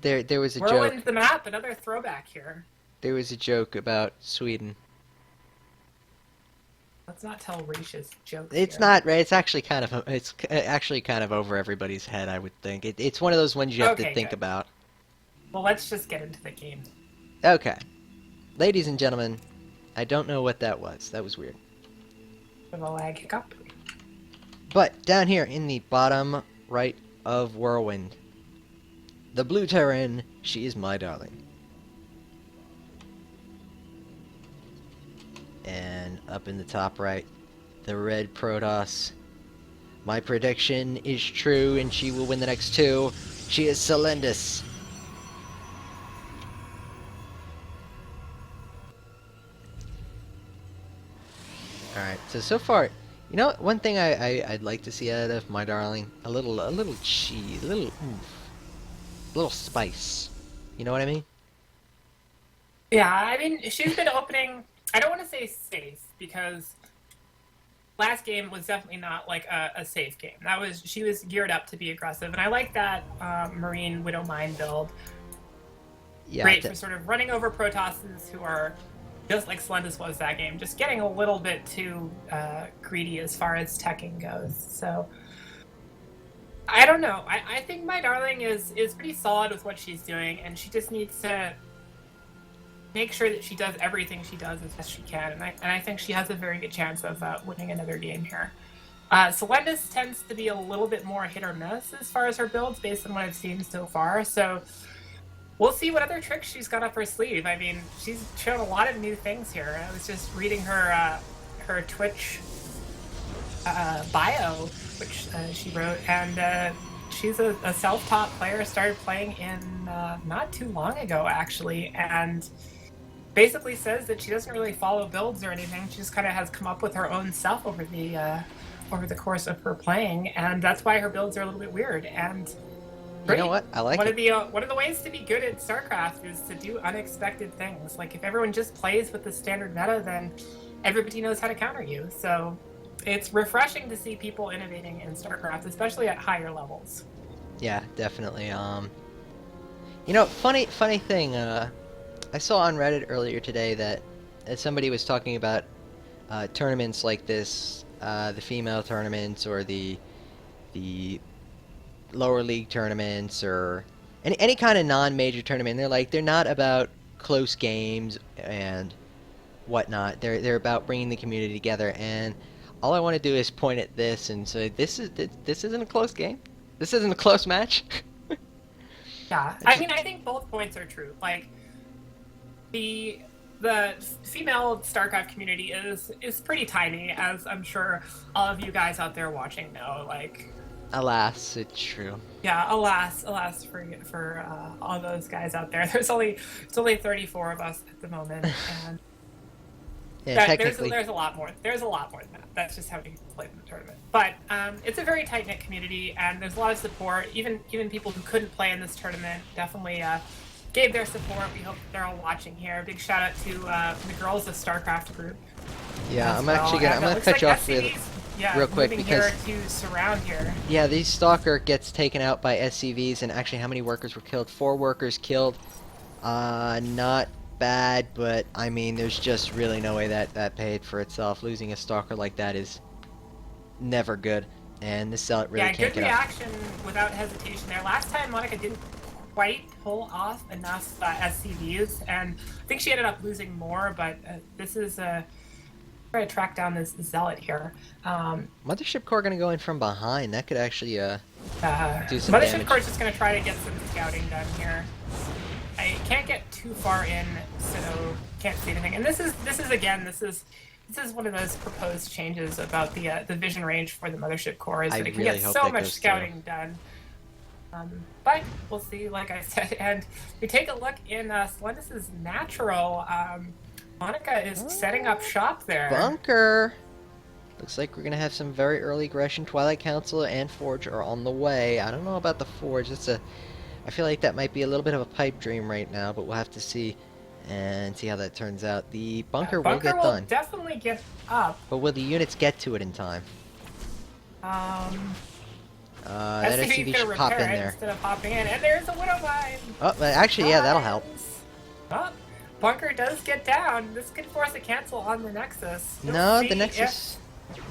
There was a Whirlwind's joke. the map, another throwback here. There was a joke about Sweden. Let's not tell racist jokes It's here. not right. It's actually kind of over everybody's head. I would think it's one of those ones you have to Okay, think good. about. Well, let's just get into the game. Okay, ladies and gentlemen, I don't know what that was. That was weird. With a lag hiccup. But down here in the bottom right of Whirlwind, the blue Terran, she is my darling. And up in the top right, the red Protoss. My prediction is true, and she will win the next two. She is Selendis. All right. So far, one thing I'd like to see out of my darling, a little cheese, a little oomph, a little spice. You know what I mean? Yeah, I mean, she's been opening. I don't want to say safe because last game was definitely not like a safe game. She was geared up to be aggressive, and I like that Marine Widow Mine build. Yeah. Great for sort of running over Protosses who are just like Selendis was that game, just getting a little bit too greedy as far as teching goes. So I don't know. I think MyDarling is pretty solid with what she's doing, and she just needs to make sure that she does everything she does as best she can. And I think she has a very good chance of winning another game here. Selendis tends to be a little bit more hit or miss as far as her builds, based on what I've seen so far. So we'll see what other tricks she's got up her sleeve. I mean, she's shown a lot of new things here. I was just reading her Twitch bio, which she wrote, and she's a self-taught player. Started playing in not too long ago, actually, and basically says that she doesn't really follow builds or anything. She just kind of has come up with her own stuff over the course of her playing, and that's why her builds are a little bit weird. And You know great. what? I like One it. of the ways to be good at StarCraft is to do unexpected things. Like if everyone just plays with the standard meta, then everybody knows how to counter you. So it's refreshing to see people innovating in StarCraft, especially at higher levels. Yeah, definitely. Funny thing. I saw on Reddit earlier today that somebody was talking about tournaments like this, the female tournaments or the lower league tournaments or any kind of non-major tournament. They're not about close games and whatnot. They're about bringing the community together. And all I want to do is point at this and say this isn't a close game. This isn't a close match. Yeah, I I just mean, I think both points are true. Like the the female StarCraft community is pretty tiny, as I'm sure all of you guys out there watching know. Like, alas, it's true. yeah, alas for all those guys out there. It's only 34 of us at the moment, and Yeah, that technically, there's a lot more. There's a lot more than that. That's just how people play in the tournament. But it's a very tight knit community, and there's a lot of support. Even people who couldn't play in this tournament definitely gave their support. We hope they're all watching here. Big shout out to the girls of StarCraft group yeah. as well. I'm And gonna looks cut like you off real, SCVs, yeah, real quick moving because here to surround here. yeah, the stalker gets taken out by SCVs, and actually, how many workers were killed? 4 workers killed. Not bad, but I mean, there's just really no way that paid for itself. Losing a stalker like that is never good, and this zealot really Yeah, can't good get up. reaction without hesitation there. Last time Monica didn't quite pull off enough SCVs, and I think she ended up losing more. But this is try to track down this zealot here. Mothership core gonna go in from behind. That could actually do some Mothership damage. Core's just going to try to get some scouting done here. I can't get too far in, so can't see anything. And this is one of those proposed changes about the vision range for the Mothership Core is I that it can really get hope so that much goes through. scouting done. But we'll see, like I said. And we take a look in Selendis' natural. Monica is setting up shop there. Bunker. Looks like we're gonna have some very early aggression. Twilight Council and Forge are on the way. I don't know about the Forge. I feel like that might be a little bit of a pipe dream right now, but we'll have to see and see how that turns out. The bunker will Bunker get will done, definitely get up. but will the units get to it in time? Um, That SCV's SCV gonna should pop repair in it there. instead of popping in, and there's a Widow Mine! Oh, but actually, yeah, that'll help. Nice. Oh, Bunker does get down. This could force a cancel on the Nexus. We'll No, see the Nexus... if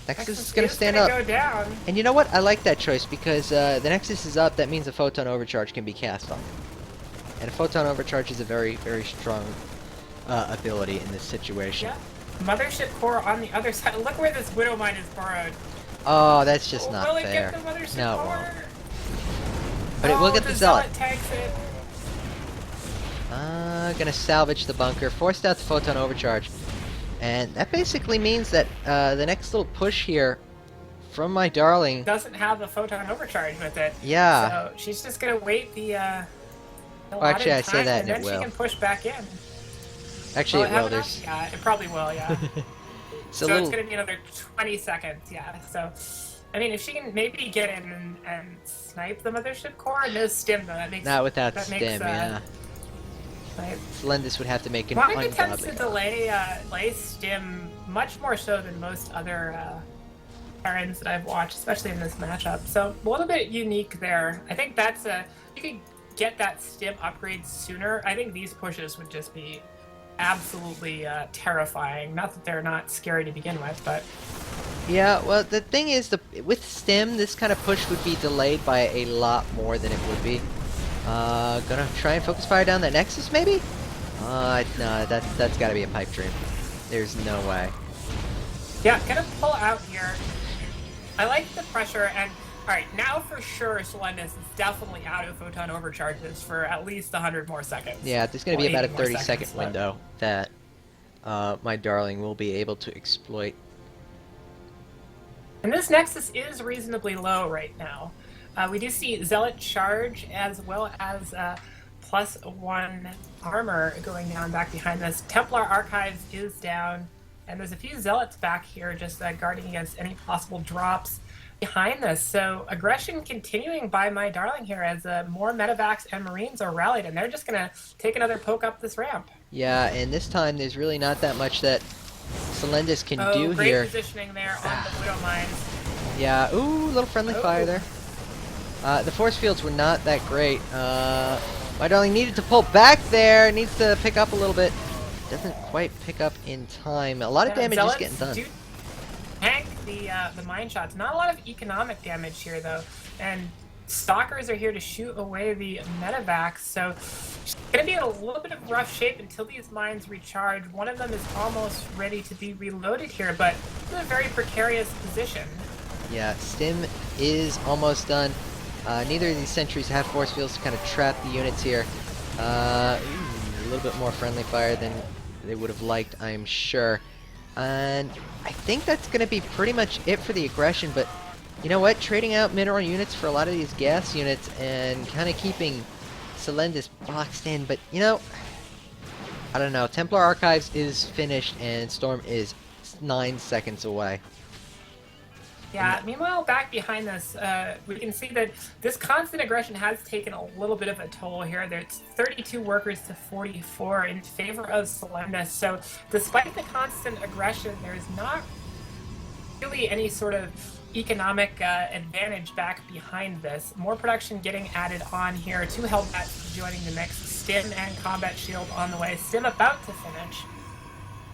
Nexus is gonna stand gonna up. go down. And you know what? I like that choice because the Nexus is up. That means a Photon Overcharge can be cast on. And a Photon Overcharge is a very, very strong ability in this situation. Yeah. Mothership core on the other side. Look where this Widow Mine is borrowed. Oh, that's just not Will it fair. get the Mothership No, it core? won't. But it will get the Zealot. Tanks it. Gonna salvage the bunker. Forced out the Photon Overcharge. And that basically means that the next little push here from MyDarling Doesn't have a Photon Overcharge with it. Yeah. So she's just gonna wait the Well, actually, I say that and and then it she will. can push back in. Actually, it will. There's... Yeah, it probably will, yeah. So it's going to be another 20 seconds, yeah. So, I mean, if she can maybe get in and snipe the Mothership core, no stim, though. That makes... Not without that stim, makes, yeah. Like, Selendis would have to make an Monica tends ungodly... to delay stim much more so than most other errands that I've watched, especially in this matchup. So, a little bit unique there. I think that's a... You could get that stim upgrade sooner. I think these pushes would just be absolutely terrifying. Not that they're not scary to begin with, but... Yeah, well, the thing is, with stim, this kind of push would be delayed by a lot more than it would be. Gonna try and focus fire down that Nexus, maybe? No, that's gotta be a pipe dream. There's no way. Yeah, gonna pull out here. I like the pressure, and alright, now for sure Selendis is definitely out of Photon Overcharges for at least 100 more seconds. Yeah, there's gonna be about a 30-second but... window that MyDarling will be able to exploit. And this Nexus is reasonably low right now. We do see Zealot charge as well as +1 armor going down back behind this. Templar Archives is down, and there's a few Zealots back here just guarding against any possible drops behind this. So aggression continuing by MyDarling here as more medevacs and Marines are rallied, and they're just going to take another poke up this ramp. Yeah, and this time there's really not that much that Selendis can do great here. Positioning there on the Widow Mines. Yeah, ooh, little friendly fire there. The force fields were not that great. MyDarling needed to pull back there. Needs to pick up a little bit. Doesn't quite pick up in time. A lot of damage is getting done. Tank the mine shots. Not a lot of economic damage here though, and stalkers are here to shoot away the medevacs. So she's gonna be in a little bit of rough shape until these mines recharge. One of them is almost ready to be reloaded here, but it's in a very precarious position. Yeah, stim is almost done. Neither of these sentries have force fields to kind of trap the units here. A little bit more friendly fire than they would have liked, I'm sure. And I think that's going to be pretty much it for the aggression, but you know what? Trading out mineral units for a lot of these gas units and kind of keeping Selendis boxed in, but you know, I don't know. Templar Archives is finished and Storm is 9 seconds away. Yeah, meanwhile, back behind this, we can see that this constant aggression has taken a little bit of a toll here. There's 32 workers to 44 in favor of Selendis. So despite the constant aggression, there's not really any sort of economic advantage back behind this. More production getting added on here. 2 Hellbats joining the mix. Stim and Combat Shield on the way. Stim about to finish.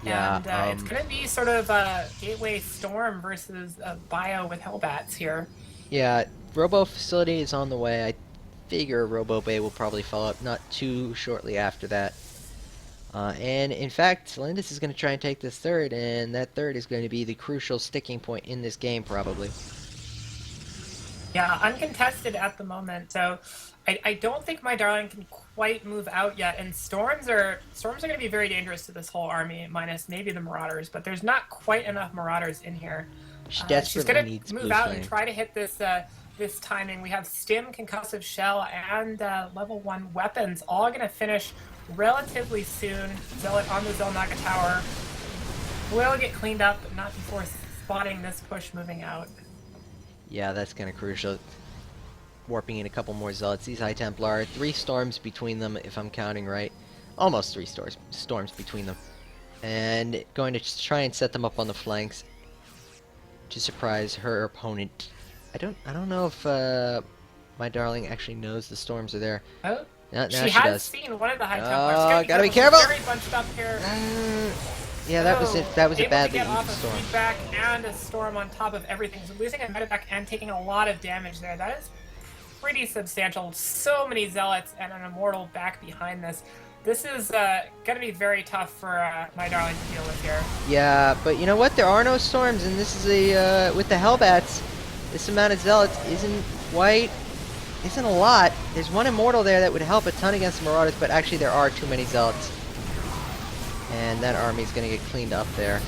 Yeah, and it's going to be sort of a Gateway Storm versus Bio with Hellbats here. Yeah, Robo Facility is on the way. I figure Robo Bay will probably follow up not too shortly after that. And in fact, Selendis is going to try and take this third, and that third is going to be the crucial sticking point in this game, probably. Yeah, uncontested at the moment, so I don't think MyDarling can quite move out yet, and storms are going to be very dangerous to this whole army, minus maybe the Marauders, but there's not quite enough Marauders in here. She She's desperately going needs to move blue out flame. and try to hit this this timing. We have Stim, Concussive Shell, and level 1 weapons, all going to finish relatively soon. Zealot on the Zelnaga Tower will get cleaned up, but not before spotting this push moving out. Yeah, that's kind of crucial. Warping in a couple more Zealots. These High Templar, 3 storms between them, if I'm counting right. Almost 3 storms between them. And going to try and set them up on the flanks to surprise her opponent I don't know if MyDarling actually knows the storms are there. Oh, Now she she has does. seen one of the High Templars. Oh, gotta be She's careful! very bunched up here. Yeah, that was it. Oh, That was a able to badly get used off a storm. feedback and a storm on top of everything. So losing a medevac and taking a lot of damage there. That is pretty substantial. So many zealots and an immortal back behind this. This is going to be very tough for MyDarling to deal with here. Yeah, but you know what? There are no storms, and this is a with the Hellbats. This amount of zealots isn't a lot. There's one immortal there that would help a ton against the Marauders, but actually there are too many zealots, and that army's gonna get cleaned up there.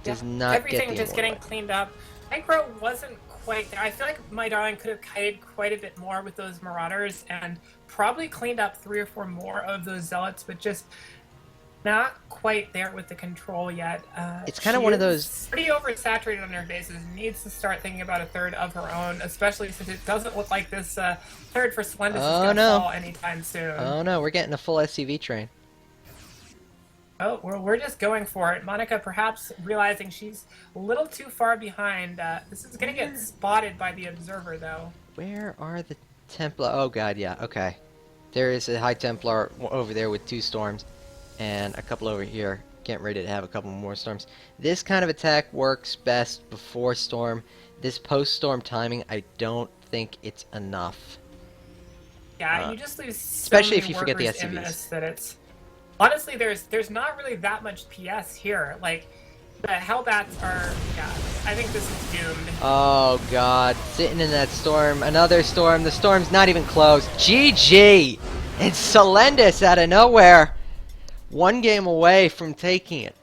Does not everything get the just immortal. getting cleaned up. Micro wasn't quite there. I feel like MyDarling could have kited quite a bit more with those Marauders and probably cleaned up 3 or 4 more of those zealots, but just not quite there with the control yet. It's kind of one of those. Pretty oversaturated on her bases. Needs to start thinking about a third of her own, especially since it doesn't look like this third for Selendis is going to fall anytime soon. Oh no, we're getting a full SCV train. Oh, we're just going for it. Monica perhaps realizing she's a little too far behind. This is going to get spotted by the observer, though. Where are the Templar? Oh god, yeah, okay. There is a High Templar over there with 2 storms, and a couple over here. Getting ready to have a couple more storms. This kind of attack works best before storm. This post-storm timing, I don't think it's enough. Yeah, you just lose especially if you forget the in SCVs. this that it's... Honestly, there's not really that much PS here. Like, the Hellbats are... Yeah, I think this is doomed. Oh god, sitting in that storm. Another storm. The storm's not even close. GG! It's Selendis out of nowhere. 1 game away from taking it.